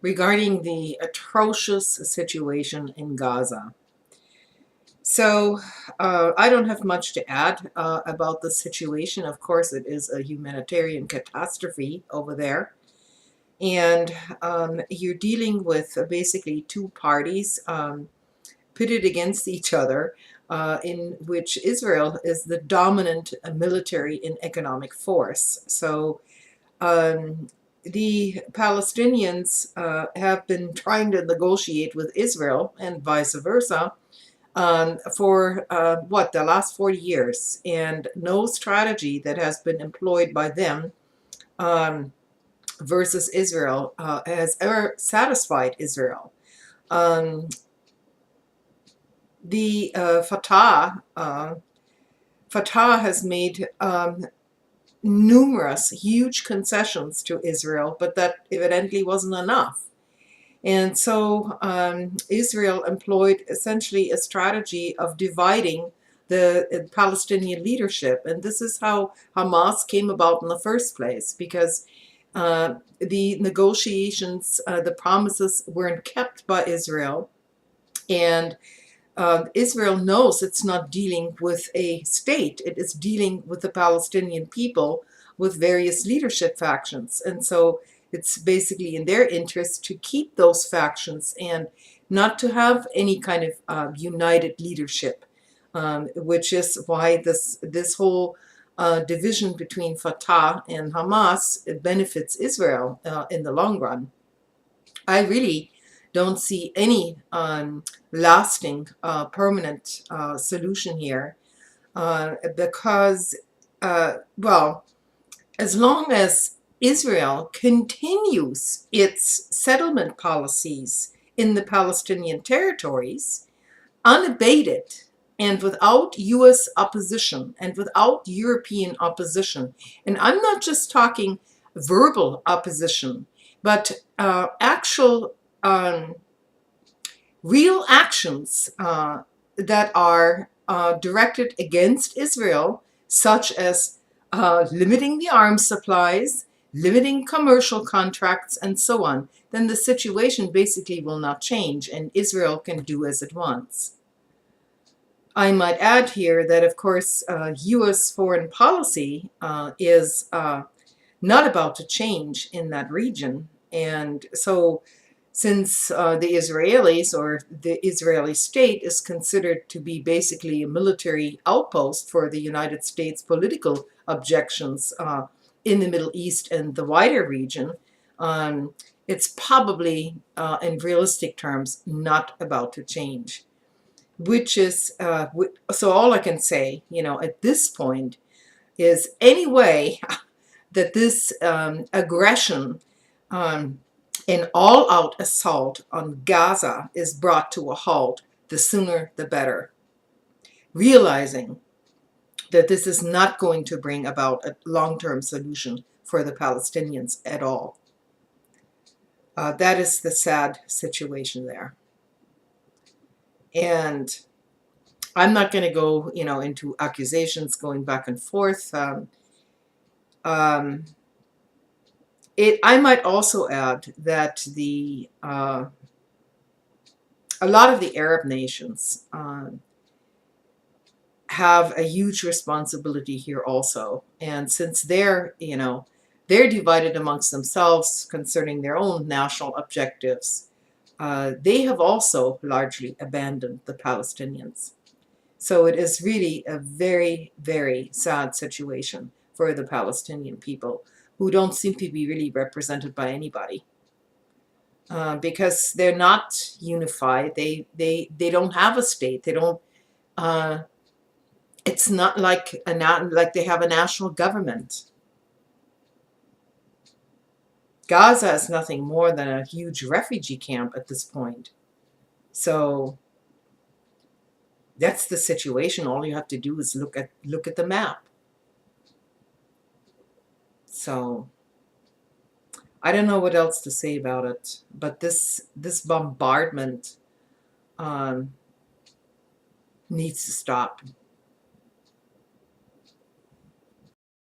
regarding the atrocious situation in Gaza. So, I don't have much to add about the situation. Of course, it is a humanitarian catastrophe over there. And you're dealing with basically two parties pitted against each other, in which Israel is the dominant military and economic force. So, um, the Palestinians have been trying to negotiate with Israel and vice versa for the last 40 years, and no strategy that has been employed by them um, versus Israel has ever satisfied Israel. Um, the Fatah has made numerous huge concessions to Israel, but that evidently wasn't enough. And so Israel employed essentially a strategy of dividing the Palestinian leadership. And this is how Hamas came about in the first place, because the negotiations, the promises weren't kept by Israel. And Israel knows it's not dealing with a state, it is dealing with the Palestinian people with various leadership factions. And so it's basically in their interest to keep those factions and not to have any kind of united leadership, which is why this whole division between Fatah and Hamas benefits Israel in the long run. I really don't see any lasting, permanent solution here because, well, as long as Israel continues its settlement policies in the Palestinian territories, unabated and without US opposition and without European opposition, and I'm not just talking verbal opposition, but actual real actions that are directed against Israel, such as limiting the arms supplies, limiting commercial contracts, and so on, then the situation basically will not change and Israel can do as it wants. I might add here that, of course, US foreign policy is not about to change in that region. And so, since the Israelis or the Israeli state is considered to be basically a military outpost for the United States political objections in the Middle East and the wider region, it's probably, in realistic terms, not about to change. Which is, so all I can say, at this point is any way that this aggression an all-out assault on Gaza is brought to a halt, the sooner the better. Realizing that this is not going to bring about a long-term solution for the Palestinians at all. That is the sad situation there. And I'm not going to go, into accusations going back and forth. I might also add that a lot of the Arab nations have a huge responsibility here also. And since they're divided amongst themselves concerning their own national objectives, they have also largely abandoned the Palestinians. So it is really a very, very sad situation for the Palestinian people, who don't seem to be really represented by anybody, because they're not unified. They don't have a state. They don't. It's not like they have a national government. Gaza is nothing more than a huge refugee camp at this point. So that's the situation. All you have to do is look at the map. So I don't know what else to say about it, but this bombardment needs to stop.